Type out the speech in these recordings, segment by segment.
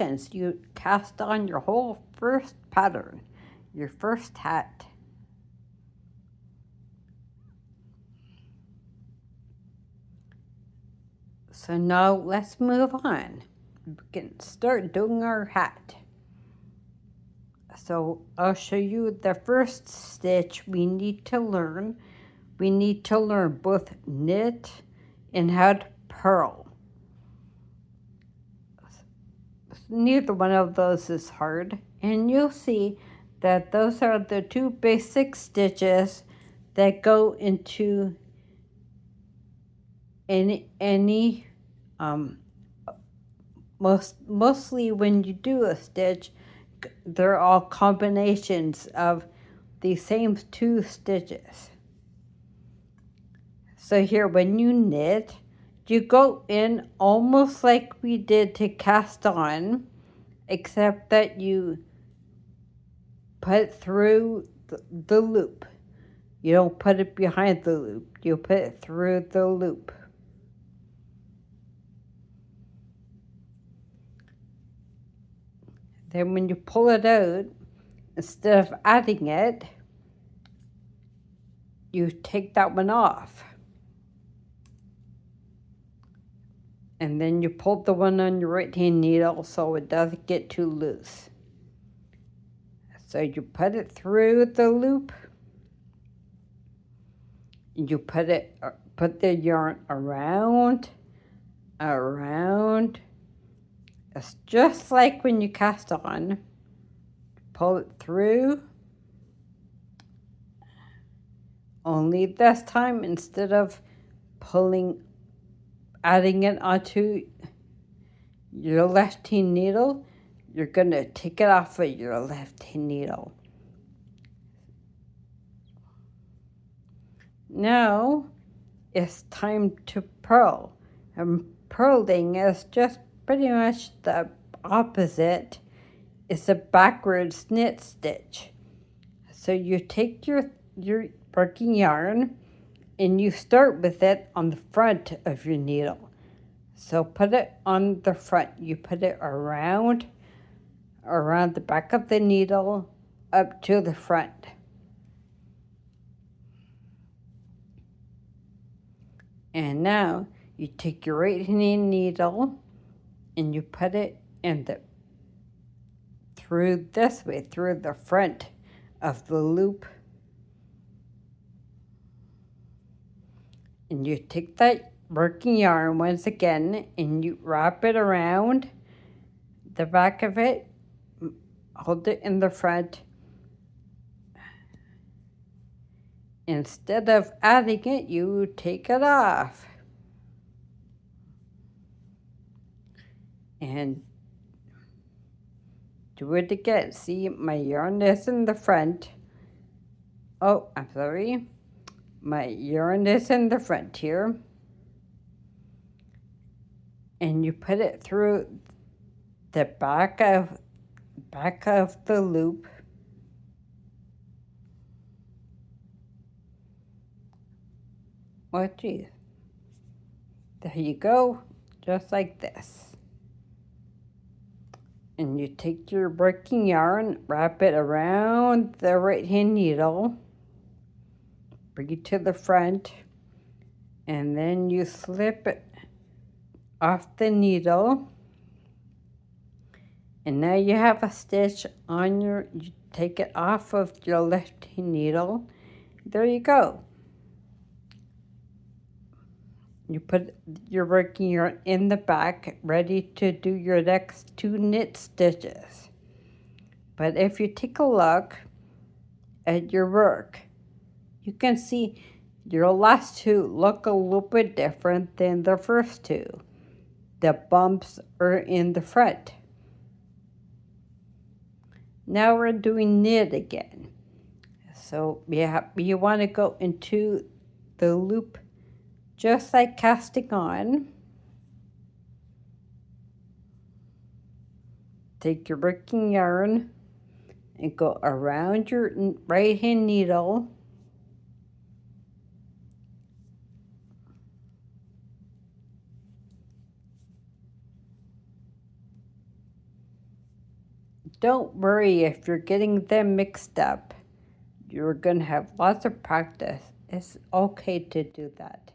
Hence, you cast on your whole first pattern, your first hat. So now let's move on. We can start doing our hat. So I'll show you the first stitch we need to learn. We need to learn both knit and how to purl. Neither one of those is hard, and you'll see that those are the two basic stitches that go into any um, mostly when you do a stitch, they're all combinations of the same two stitches. So here, when you knit, you go in almost like we did to cast on, except that you put through the loop. You don't put it behind the loop, you put it through the loop. Then when you pull it out, instead of adding it, you take that one off. And then you pull the one on your right hand needle so it doesn't get too loose. So you put it through the loop. You put the yarn around. It's just like when you cast on. Pull it through. Only this time, instead of adding it onto your left hand needle, you're going to take it off of your left hand needle. Now it's time to purl. And purling is just pretty much the opposite. It's a backwards knit stitch. So you take your working yarn and you start with it on the front of your needle. So put it on the front. You put it around the back of the needle up to the front. And now you take your right hand needle and you put it through this way, through the front of the loop. And you take that working yarn once again and you wrap it around the back of it, hold it in the front. Instead of adding it, you take it off. And do it again. See, my yarn is in the front. Oh, I'm sorry. My yarn is in the front here. And you put it through the back of the loop. Oh, geez. There you go. Just like this. And you take your working yarn, wrap it around the right hand needle, bring it to the front, and then you slip it off the needle. And now you have a stitch on you take it off of your left hand needle. There you go. You put your working yarn in the back, ready to do your next two knit stitches. But if you take a look at your work, you can see your last two look a little bit different than the first two. The bumps are in the front. Now we're doing knit again. So you want to go into the loop just like casting on. Take your working yarn and go around your right hand needle. Don't worry if you're getting them mixed up. You're going to have lots of practice. It's okay to do that.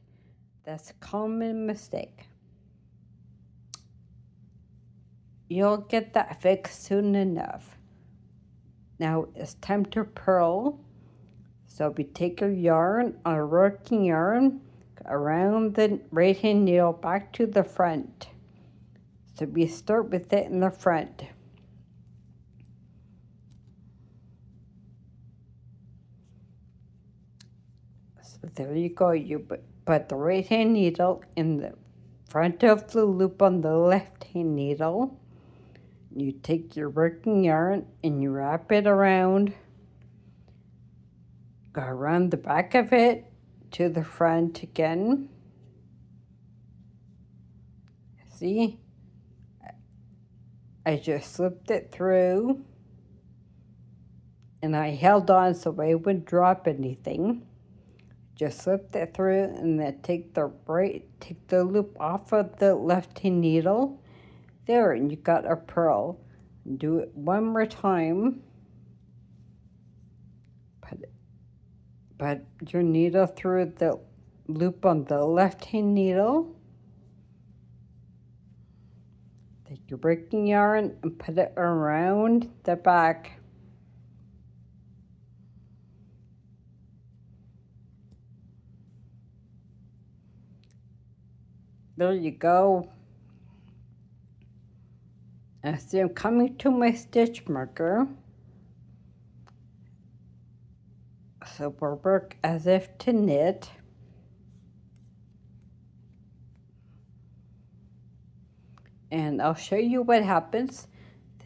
That's a common mistake. You'll get that fixed soon enough. Now it's time to purl. So we take our yarn, our working yarn, around the right hand needle back to the front. So we start with it in the front. So there you go. You put the right hand needle in the front of the loop on the left hand needle. You take your working yarn and you wrap it around. Go around the back of it to the front again. See? I just slipped it through and I held on so I wouldn't drop anything. Just slipped it through and then take the loop off of the left hand needle. There, and you got a purl. Do it one more time. Put your needle through the loop on the left hand needle. Take your working yarn and put it around the back. There you go. And see, I'm coming to my stitch marker. So we'll work as if to knit. And I'll show you what happens.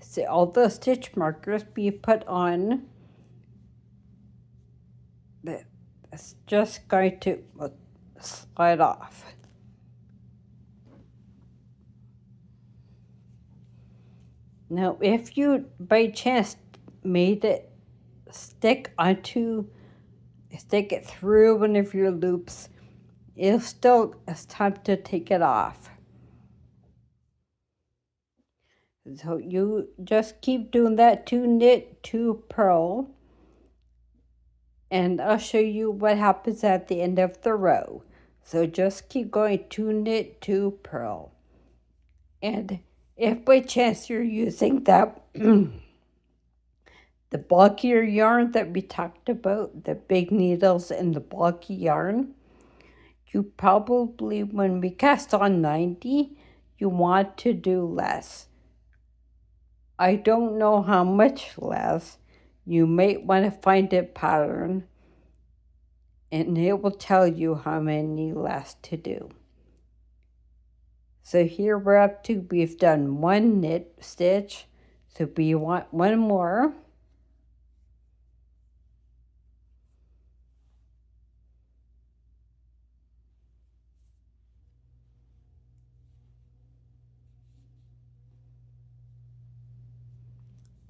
See, all the stitch markers be put on. It's just going to slide off. Now, if you by chance made it stick it through one of your loops, it's time to take it off. So you just keep doing that, to knit, to purl, and I'll show you what happens at the end of the row. So just keep going, to knit, to purl. And if by chance you're using that the bulkier yarn that we talked about, the big needles and the bulky yarn, you probably, when we cast on 90, you want to do less. I don't know how much less. You might want to find a pattern and it will tell you how many less to do. So here we've done one knit stitch, so we want one more.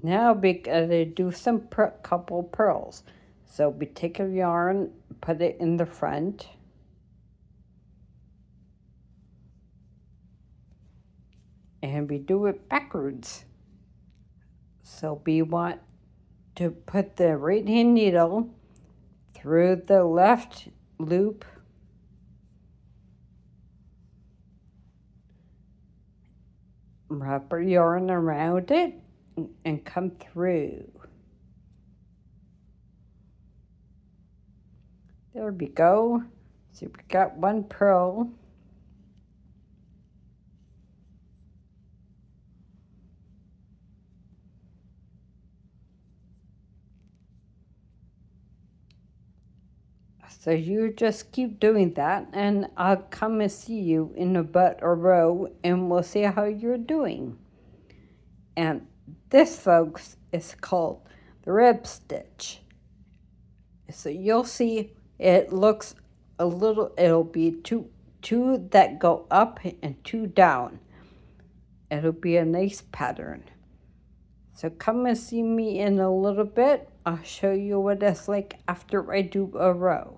Now we're gonna do some couple purls. So we take a yarn, put it in the front. And we do it backwards. So we want to put the right hand needle through the left loop. Wrap our yarn around it and come through. There we go. So we got one purl. So you just keep doing that and I'll come and see you in about a row and we'll see how you're doing. And this, folks, is called the rib stitch. So you'll see it looks a little, it'll be two that go up and two down. It'll be a nice pattern. So come and see me in a little bit. I'll show you what it's like after I do a row.